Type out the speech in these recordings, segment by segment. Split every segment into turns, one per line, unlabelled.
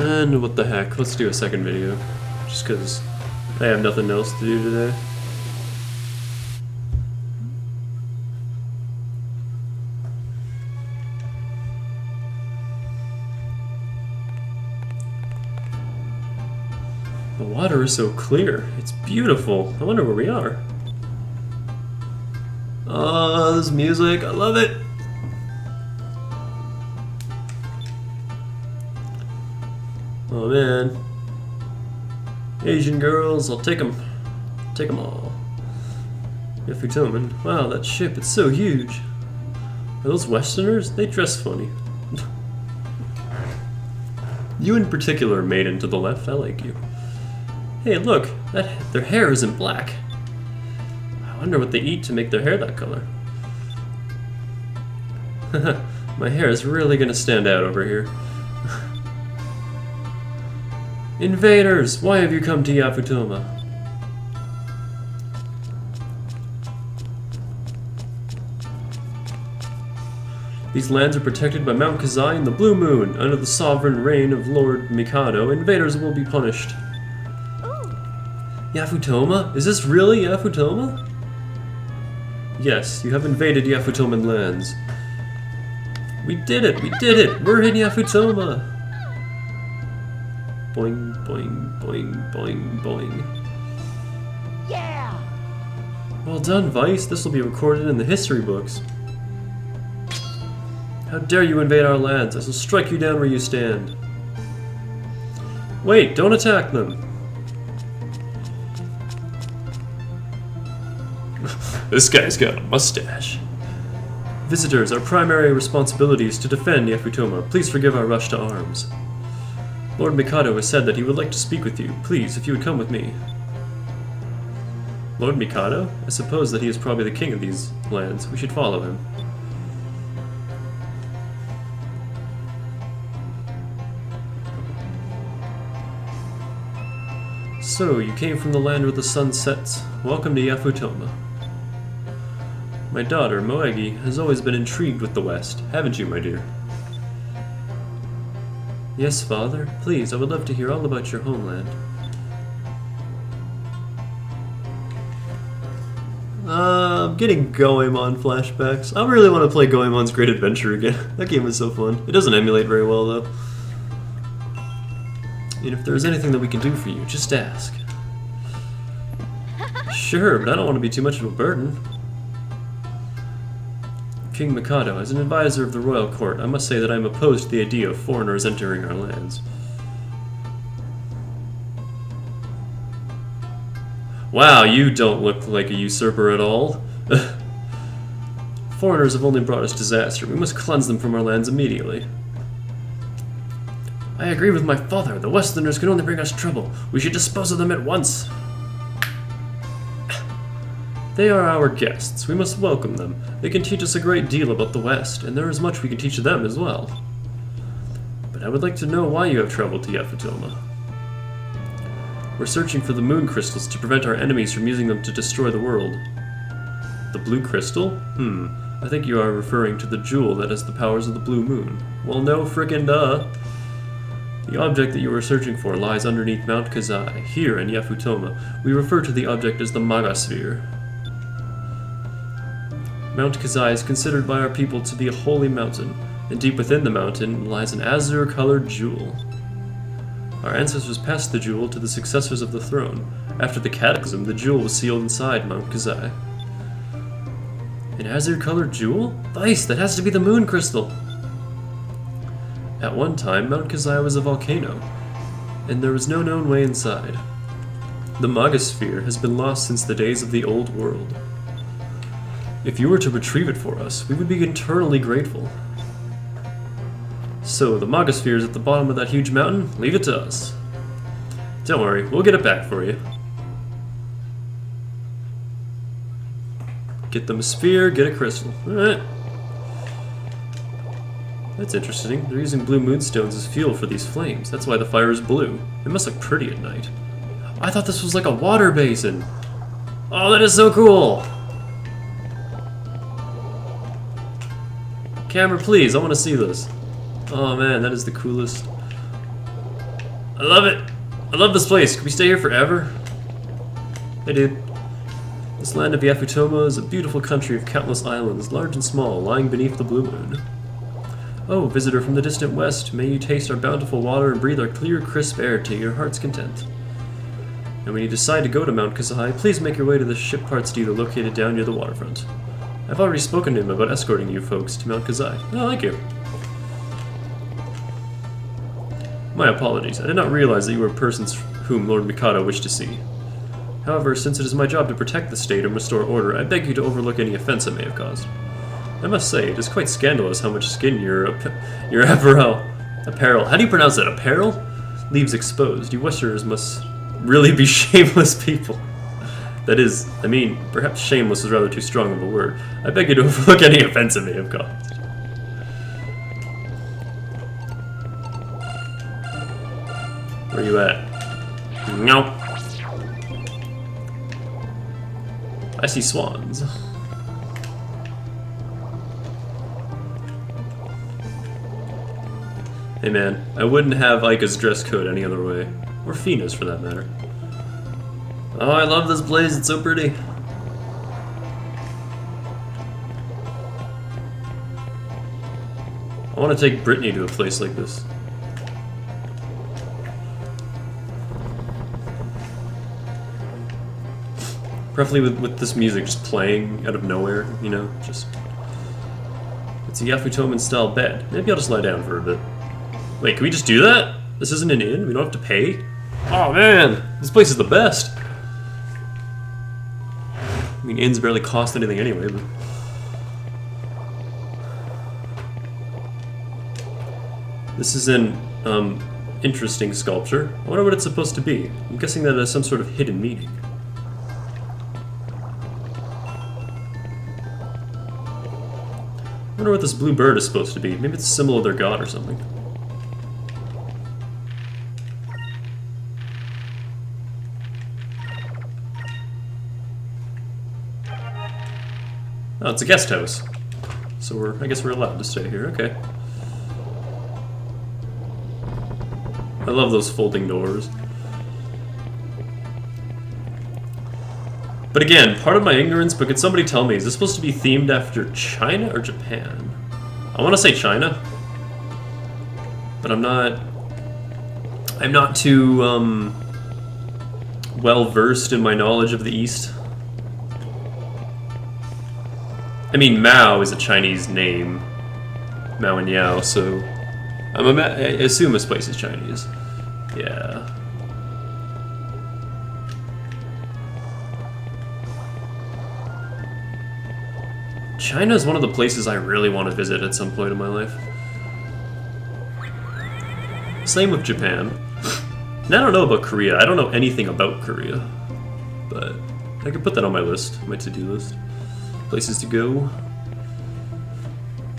And what the heck, let's do a second video. Just because I have nothing else to do today. The water is so clear. It's beautiful. I wonder where we are. Oh, this music. I love it. Oh man. Asian girls, I'll take them. Take them all. Yafutoma. Wow, that ship, it's so huge. Are those Westerners? They dress funny. You in particular, maiden to the left, I like you. Hey, look, their hair isn't black. I wonder what they eat to make their hair that color. My hair is really gonna stand out over here. Invaders! Why have you come to Yafutoma? These lands are protected by Mount Kazai and the Blue Moon. Under the sovereign reign of Lord Mikado, invaders will be punished. Yafutoma? Is this really Yafutoma? Yes, you have invaded Yafutoman lands. We did it! We did it! We're in Yafutoma! Boing, boing, boing, boing, boing.
Yeah!
Well done, Vice. This will be recorded in the history books. How dare you invade our lands? I shall strike you down where you stand. Wait, don't attack them! This guy's got a mustache. Visitors, our primary responsibility is to defend Yafutoma. Please forgive our rush to arms. Lord Mikado has said that he would like to speak with you. Please, if you would come with me. Lord Mikado? I suppose that he is probably the king of these lands. We should follow him. So, you came from the land where the sun sets. Welcome to Yafutoma. My daughter, Moegi, has always been intrigued with the West, haven't you, my dear? Yes, father. Please, I would love to hear all about your homeland. I'm getting Goemon flashbacks. I really want to play Goemon's Great Adventure again. That game was so fun. It doesn't emulate very well, though. And if there's anything that we can do for you, just ask. Sure, but I don't want to be too much of a burden. King Mikado, as an advisor of the royal court, I must say that I am opposed to the idea of foreigners entering our lands. Wow, you don't look like a usurper at all. Foreigners have only brought us disaster. We must cleanse them from our lands immediately. I agree with my father. The Westerners can only bring us trouble. We should dispose of them at once. They are our guests. We must welcome them. They can teach us a great deal about the West, and there is much we can teach them as well. But I would like to know why you have traveled to Yafutoma. We're searching for the moon crystals to prevent our enemies from using them to destroy the world. The blue crystal? I think you are referring to the jewel that has the powers of the blue moon. Well, no frickin' duh. The object that you are searching for lies underneath Mount Kazai. Here in Yafutoma, we refer to the object as the Magasphere. Mount Kazai is considered by our people to be a holy mountain, and deep within the mountain lies an azure-colored jewel. Our ancestors passed the jewel to the successors of the throne. After the cataclysm, the jewel was sealed inside Mount Kazai. An azure-colored jewel? Vice, that has to be the moon crystal! At one time, Mount Kazai was a volcano, and there was no known way inside. The Magasphere has been lost since the days of the Old World. If you were to retrieve it for us, we would be eternally grateful. So, the Magasphere is at the bottom of that huge mountain? Leave it to us. Don't worry, we'll get it back for you. Get them a sphere, get a crystal. Alright. That's interesting. They're using blue moonstones as fuel for these flames. That's why the fire is blue. It must look pretty at night. I thought this was like a water basin. Oh, that is so cool! Camera, please, I want to see this. Oh man, that is the coolest. I love it. I love this place. Can we stay here forever? Hey, dude. This land of Yafutoma is a beautiful country of countless islands, large and small, lying beneath the blue moon. Oh, visitor from the distant west, may you taste our bountiful water and breathe our clear, crisp air to your heart's content. And when you decide to go to Mount Kazai, please make your way to the ship parts dealer located down near the waterfront. I've already spoken to him about escorting you folks to Mount Kazai. Oh, thank you. My apologies. I did not realize that you were persons whom Lord Mikado wished to see. However, since it is my job to protect the state and restore order, I beg you to overlook any offense I may have caused. I must say, it is quite scandalous how much skin your apparel, how do you pronounce that, apparel? Leaves exposed. You Westerners must really be shameless people. That is, I mean, perhaps shameless is rather too strong of a word. I beg you to overlook any offense I may have caused. Where are you at? No. I see swans. Hey man, I wouldn't have Aika's dress code any other way. Or Fina's for that matter. Oh, I love this place, it's so pretty. I want to take Brittany to a place like this. Preferably with this music just playing out of nowhere, you know, just... It's a Yafutoman style bed. Maybe I'll just lie down for a bit. Wait, can we just do that? This isn't an inn? We don't have to pay? Oh man, this place is the best! I mean, inns barely cost anything anyway, but... This is an, interesting sculpture. I wonder what it's supposed to be. I'm guessing that it has some sort of hidden meaning. I wonder what this blue bird is supposed to be. Maybe it's a symbol of their god or something. Oh, it's a guest house. So I guess we're allowed to stay here, okay. I love those folding doors. But again, part of my ignorance, but could somebody tell me, is this supposed to be themed after China or Japan? I want to say China. But I'm not too, well-versed in my knowledge of the East. I mean, Mao is a Chinese name. Mao and Yao, so... I assume this place is Chinese. Yeah. China is one of the places I really want to visit at some point in my life. Same with Japan. And I don't know about Korea. I don't know anything about Korea. But I could put that on my list, my to-do list. Places to go.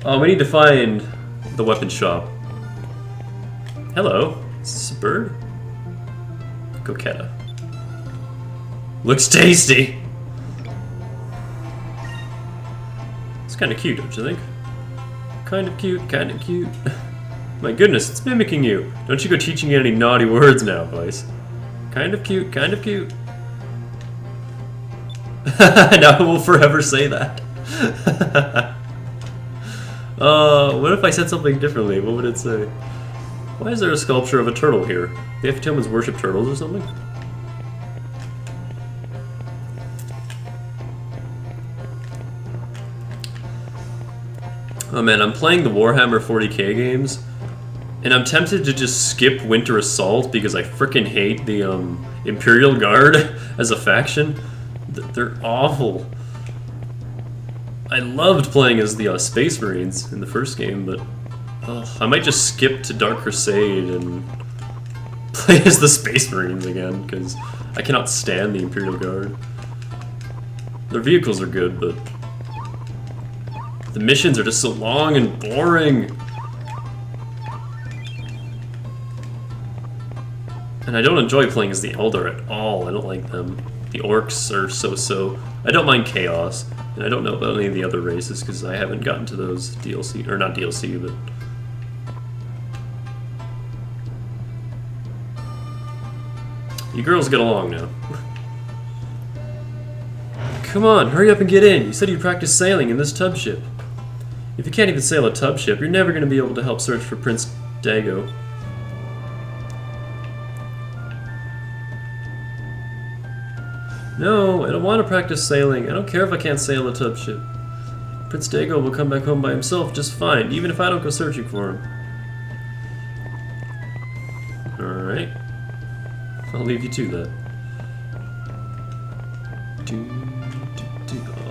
Oh, we need to find the weapon shop. Hello. Is this a bird? Coquetta. Looks tasty! It's kind of cute, don't you think? Kind of cute, kind of cute. My goodness, it's mimicking you. Don't you go teaching any naughty words now, Vice. Kind of cute, kind of cute. Now I will forever say that. What if I said something differently? What would it say? Why is there a sculpture of a turtle here? The Yafutomans worship turtles or something? Oh man, I'm playing the Warhammer 40k games, and I'm tempted to just skip Winter Assault because I frickin' hate the Imperial Guard as a faction. They're awful. I loved playing as the Space Marines in the first game, but I might just skip to Dark Crusade and play as the Space Marines again, because I cannot stand the Imperial Guard. Their vehicles are good, but the missions are just so long and boring. And I don't enjoy playing as the Eldar at all. I don't like them. The Orcs are so-so. I don't mind Chaos, and I don't know about any of the other races because I haven't gotten to those DLC, or not DLC, but... You girls get along now. Come on, hurry up and get in. You said you'd practice sailing in this tub ship. If you can't even sail a tub ship, you're never going to be able to help search for Prince Dago. No, I don't want to practice sailing. I don't care if I can't sail a tub ship. Prince Dago will come back home by himself just fine, even if I don't go searching for him. Alright. I'll leave you to that.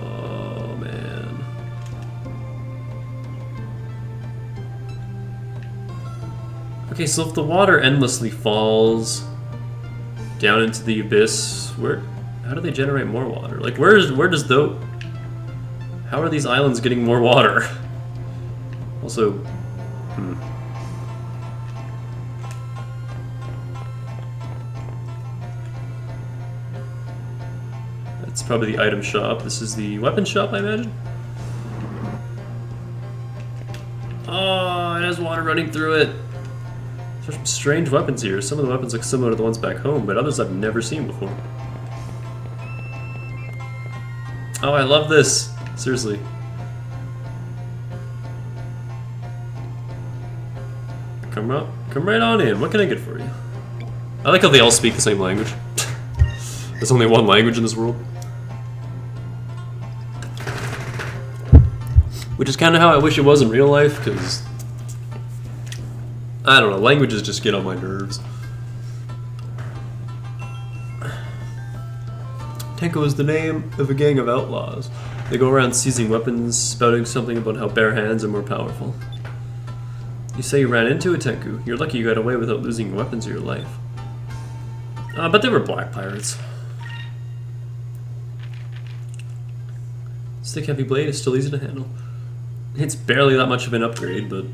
Oh, man. Okay, so if the water endlessly falls down into the abyss, how do they generate more water? Like, where does the... How are these islands getting more water? Also, That's probably the item shop. This is the weapon shop, I imagine? Oh, it has water running through it. There's some strange weapons here. Some of the weapons look similar to the ones back home, but others I've never seen before. Oh, I love this. Seriously. Come right on in. What can I get for you? I like how they all speak the same language. There's only one language in this world. Which is kind of how I wish it was in real life, because... I don't know, languages just get on my nerves. Tenko is the name of a gang of outlaws. They go around seizing weapons, spouting something about how bare hands are more powerful. You say you ran into a Tenku. You're lucky you got away without losing your weapons or your life. But they were black pirates. Stick heavy blade is still easy to handle. It's barely that much of an upgrade, but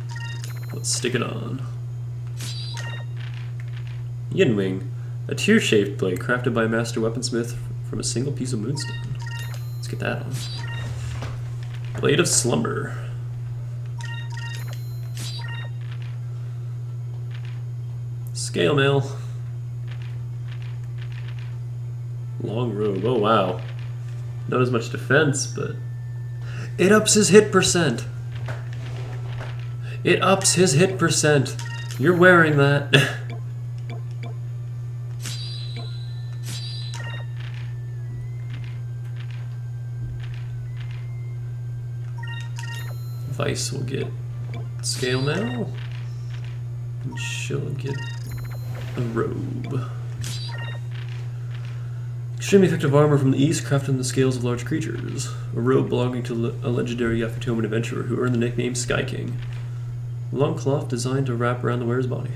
let's stick it on. Yinwing, a tear-shaped blade crafted by a master weaponsmith from a single piece of moonstone. Let's get that on. Blade of Slumber. Scale mail. Long robe. Oh wow. Not as much defense, but it ups his hit percent. It ups his hit percent. You're wearing that. Vice will get scale mail, and she'll get a robe. Extremely effective armor from the east, crafted in the scales of large creatures. A robe belonging to a legendary Yafutoma adventurer who earned the nickname Sky King. A long cloth designed to wrap around the wearer's body.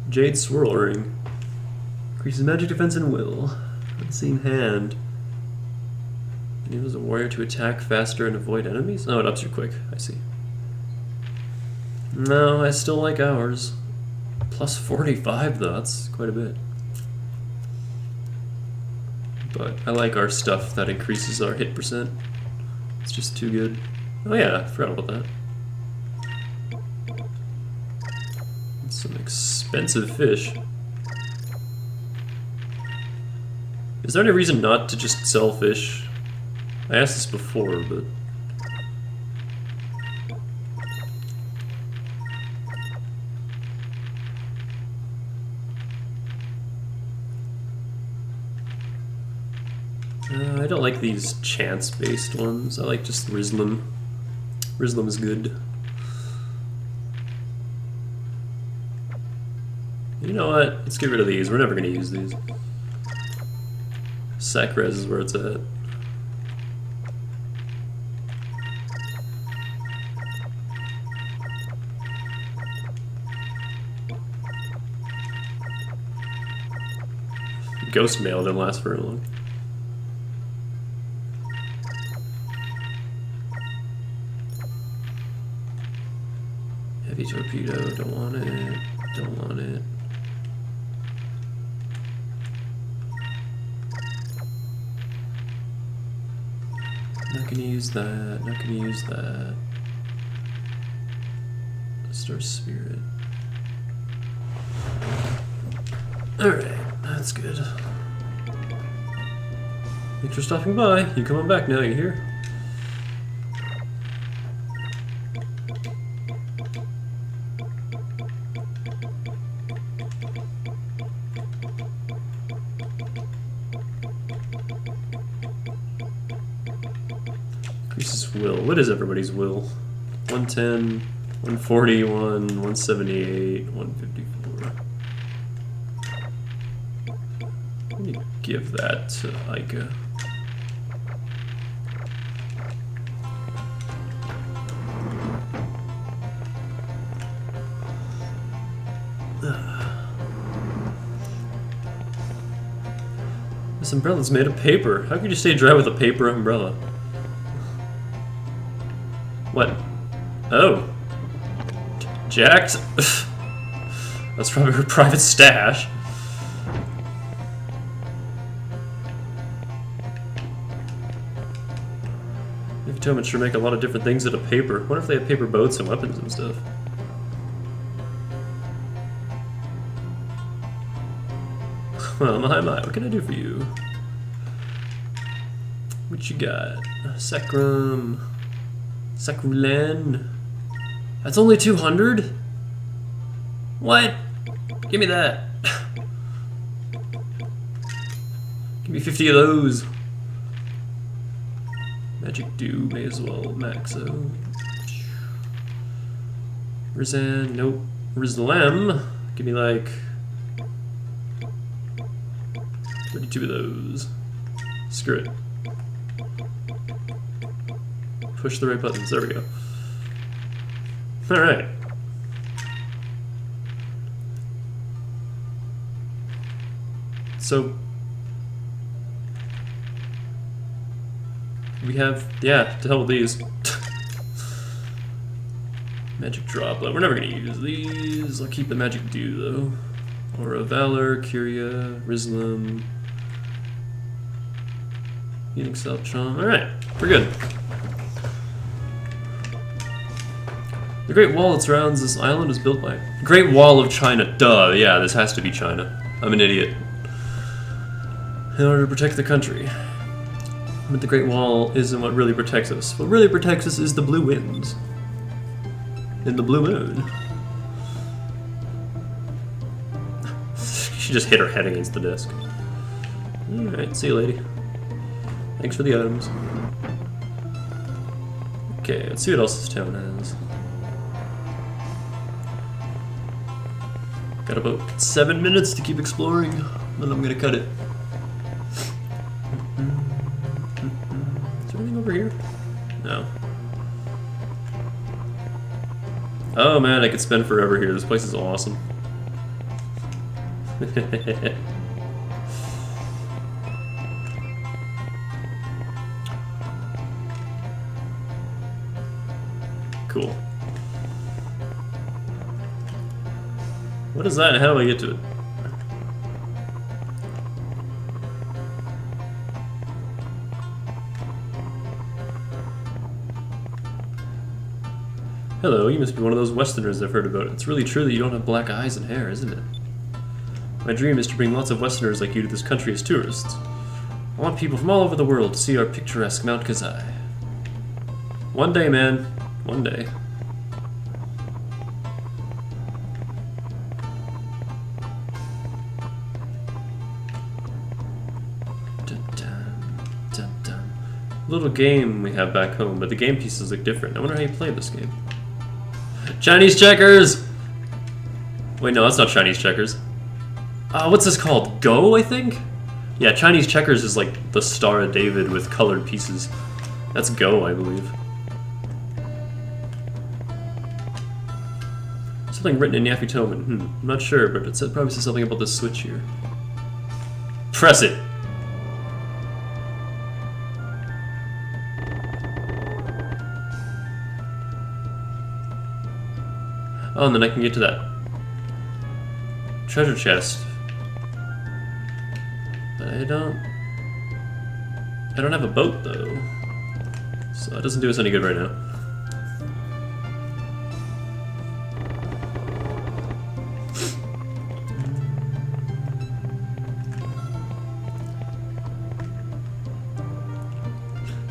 Jade Swirl Ring. Increases magic defense and will. Unseen Hand. Enables a warrior to attack faster and avoid enemies? Oh, it ups your quick. I see. No, I still like ours. Plus 45 though, that's quite a bit. But I like our stuff that increases our hit percent. It's just too good. Oh yeah, I forgot about that. It's some expensive fish. Is there any reason not to just sell fish? I asked this before, but... I don't like these chance-based ones. I like just Rizlam. Rizlam is good. You know what? Let's get rid of these. We're never going to use these. Sakrez is where it's at. Ghost mail didn't last very long. Heavy torpedo, don't want it, don't want it. Not gonna use that, not gonna use that. Star Spirit. Alright, that's good. Thanks for stopping by. You coming back now, you hear? Increases will. What is everybody's will? 110, 141, 178, 154. Let me give that to Ica. This umbrella's made of paper. How could you stay dry with a paper umbrella? What? Oh. Jacked? That's probably her private stash. Yafutoma sure make a lot of different things out of paper. What if they have paper boats and weapons and stuff? Well, my, what can I do for you? What you got? Sacrum... Sacrulan? That's only 200? What? Give me that. Give me 50 of those. Magic Dew, may as well maxo. Rizan, nope. Rizlem, give me like 32 of those. Screw it. Push the right buttons, there we go. Alright. So we have, yeah, to hell with these. Magic Droplet. We're never gonna use these. I'll keep the Magic Dew though. Aura Valor, Curia, Rizlem. Healing Self Charm. Alright, we're good. The Great Wall that surrounds this island was built by... Great Wall of China. Duh, yeah, this has to be China. I'm an idiot. In order to protect the country. But the Great Wall isn't what really protects us. What really protects us is the blue winds. And the blue moon. She just hit her head against the disc. Alright, see you, lady. Thanks for the items. Okay, let's see what else this town has. Got about 7 minutes to keep exploring, then I'm gonna cut it. Is there anything over here? No. Oh man, I could spend forever here. This place is awesome. Cool. What is that and how do I get to it? Hello, you must be one of those Westerners I've heard about. It's really true that you don't have black eyes and hair, isn't it? My dream is to bring lots of Westerners like you to this country as tourists. I want people from all over the world to see our picturesque Mount Kazai. One day, man. One day. Little game we have back home, but the game pieces look different. I wonder how you play this game. Chinese checkers! Wait, no, that's not Chinese checkers. What's this called? Go, I think? Yeah, Chinese checkers is like the Star of David with colored pieces. That's Go, I believe. Something written in Yafutoma. I'm not sure, but it probably says something about this switch here. Press it! Oh, and then I can get to that treasure chest. I don't have a boat though, so it doesn't do us any good right now.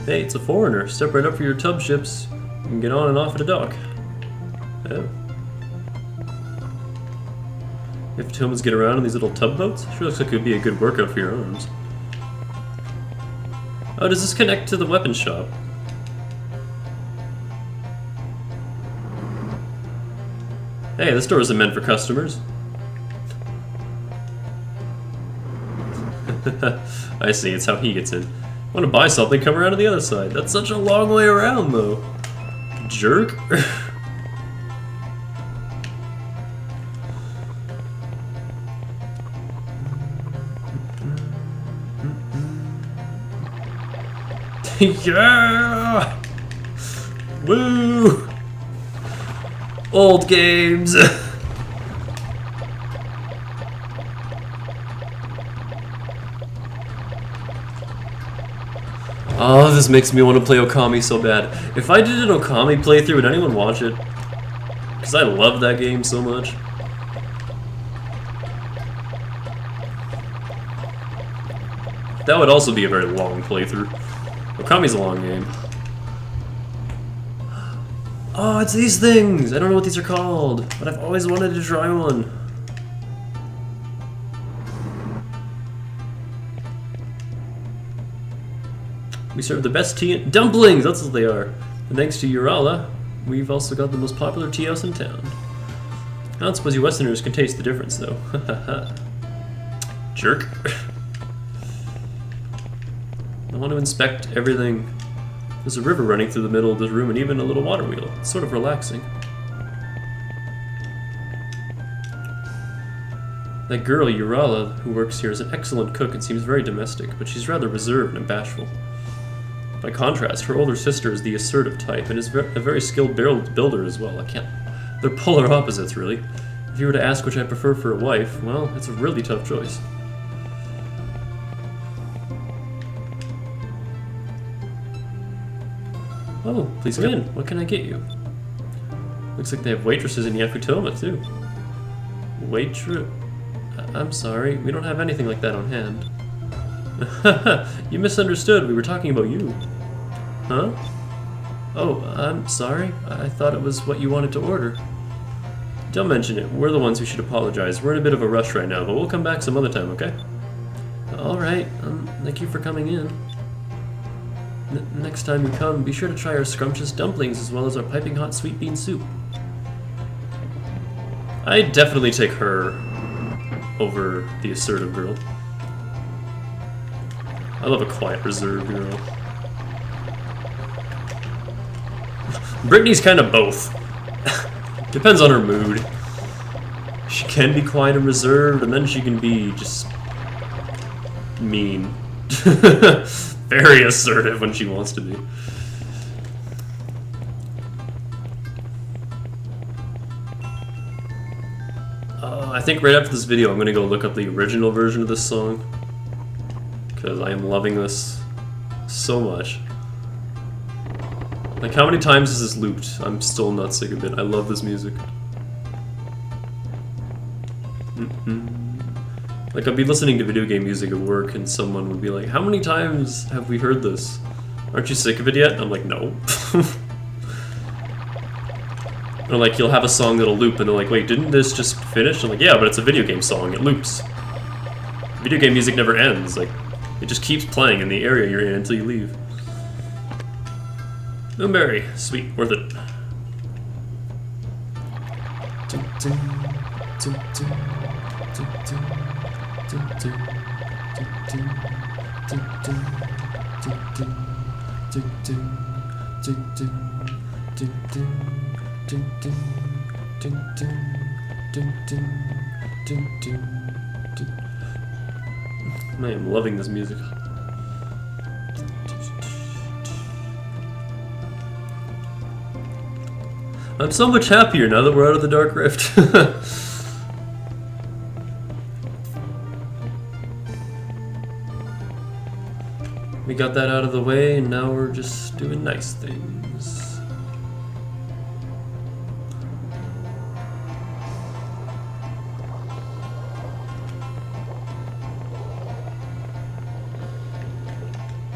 Hey, it's a foreigner. Step right up for your tub ships. You can get on and off at a dock. Oh. Yafutomas get around in these little tub boats? Sure looks like it would be a good workout for your arms. Oh, does this connect to the weapon shop? Hey, this door isn't meant for customers. I see, it's how he gets in. Want to buy something, come around to the other side. That's such a long way around, though. Jerk. Yeah! Woo! Old games! Oh, this makes me want to play Okami so bad. If I did an Okami playthrough, would anyone watch it? Because I love that game so much. That would also be a very long playthrough. Okami's a long game. Oh, it's these things! I don't know what these are called, but I've always wanted to try one. We serve the best tea and dumplings! That's what they are. And thanks to Urala, we've also got the most popular tea house in town. I don't suppose you Westerners can taste the difference, though. Jerk. I want to inspect everything. There's a river running through the middle of this room and even a little water wheel. It's sort of relaxing. That girl, Urala, who works here, is an excellent cook and seems very domestic, but she's rather reserved and bashful. By contrast, her older sister is the assertive type and is a very skilled builder as well. They're polar opposites, really. If you were to ask which I prefer for a wife, well, it's a really tough choice. Oh, please come in. What can I get you? Looks like they have waitresses in Yafutoma, too. I'm sorry, we don't have anything like that on hand. You misunderstood. We were talking about you. Huh? Oh, I'm sorry. I thought it was what you wanted to order. Don't mention it. We're the ones who should apologize. We're in a bit of a rush right now, but we'll come back some other time, okay? Alright. Thank you for coming in. Next time you come, be sure to try our scrumptious dumplings as well as our piping hot sweet bean soup. I'd definitely take her over the assertive girl. I love a quiet, reserved girl. Brittany's kind of both. Depends on her mood. She can be quiet and reserved, and then she can be just mean. Very assertive when she wants to be. I think right after this video I'm gonna go look up the original version of this song, because I am loving this so much. Like, how many times is this looped? I'm still not sick of it. I love this music. Like, I'd be listening to video game music at work and someone would be like, how many times have we heard this? Aren't you sick of it yet? And I'm like, no. Or like, you'll have a song that'll loop and they're like, wait, didn't this just finish? I'm like, yeah, but it's a video game song, it loops. Video game music never ends, like, it just keeps playing in the area you're in until you leave. Moonberry, sweet, worth it. I am loving this music. I'm so much happier now that we're out of the Dark Rift. We got that out of the way, and now we're just doing nice things.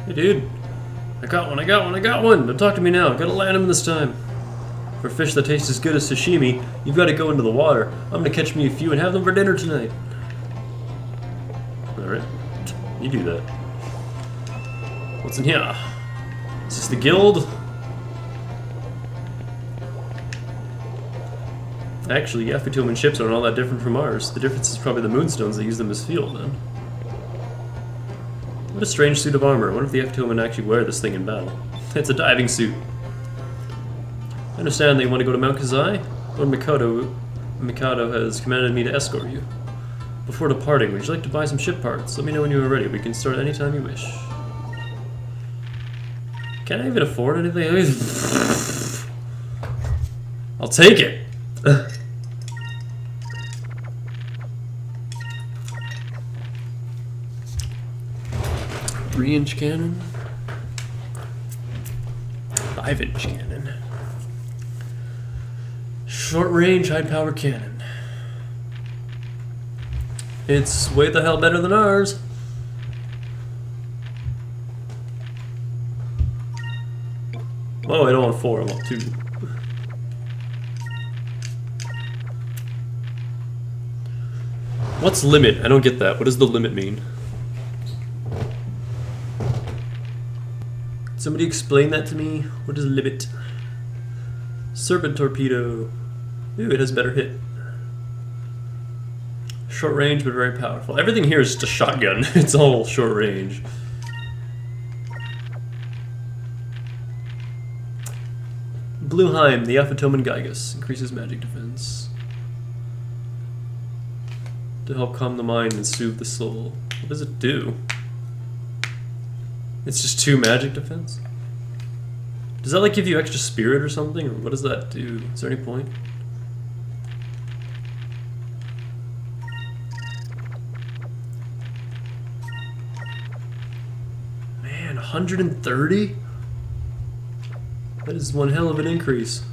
Hey dude, I got one, I got one, I got one! Don't talk to me now, gotta land him this time. For fish that taste as good as sashimi, you've got to go into the water. I'm gonna catch me a few and have them for dinner tonight. Alright, you do that. What's in here? Is this the guild? Actually, Yafutoman ships aren't all that different from ours. The difference is probably the moonstones that use them as fuel, then. What a strange suit of armor. I wonder if the Yaftomen actually wear this thing in battle. It's a diving suit. I understand that you want to go to Mount Kazai? Lord Mikado has commanded me to escort you. Before departing, would you like to buy some ship parts? Let me know when you are ready. We can start anytime you wish. Can I even afford anything? I'll take it! 3-inch cannon, 5-inch cannon, short range, high power cannon. It's way the hell better than ours. Oh, I don't want 4, I want 2. What's limit? I don't get that. What does the limit mean? Somebody explain that to me. What is limit? Serpent torpedo. Ooh, it has better hit. Short range, but very powerful. Everything here is just a shotgun. It's all short range. Blueheim, the Yafatoman Gygus. Increases magic defense. To help calm the mind and soothe the soul. What does it do? It's just 2 magic defense? Does that like give you extra spirit or something? Or what does that do? Is there any point? Man, 130? That is one hell of an increase.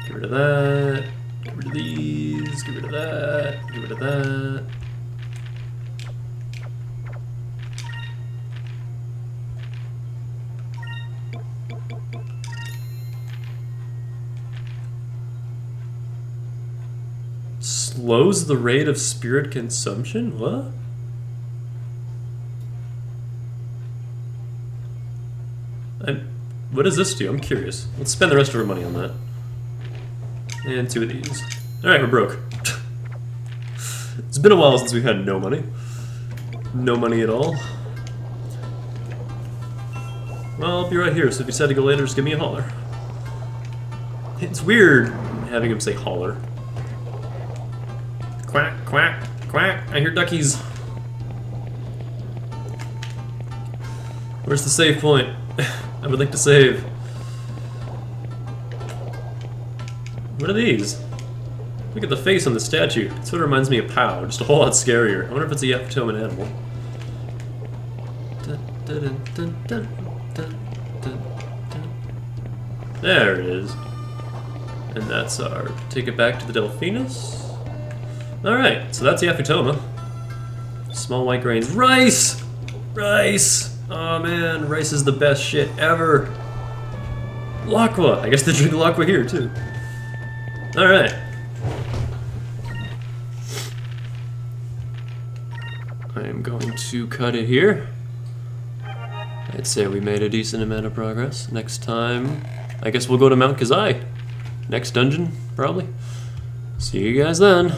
Get rid of that. Get rid of these. Get rid of that. Get rid of that. Slows the rate of spirit consumption? What? What does this do? I'm curious. Let's spend the rest of our money on that. And 2 of these. Alright, we're broke. It's been a while since we've had no money. No money at all. Well, I'll be right here, so if you decide to go later, just give me a holler. It's weird having him say holler. Quack, quack, quack. I hear duckies. Where's the save point? I would like to save. What are these? Look at the face on the statue. It sort of reminds me of Pow, just a whole lot scarier. I wonder if it's a Yaftoman animal. There it is. And that's our take it back to the Delphinus. Alright, so that's Yafutoma. Small white grains. Rice! Rice! Oh man, rice is the best shit ever. Lakwa! I guess they drink Lakwa here too. Alright. I am going to cut it here. I'd say we made a decent amount of progress. Next time, I guess we'll go to Mount Kazai. Next dungeon, probably. See you guys then.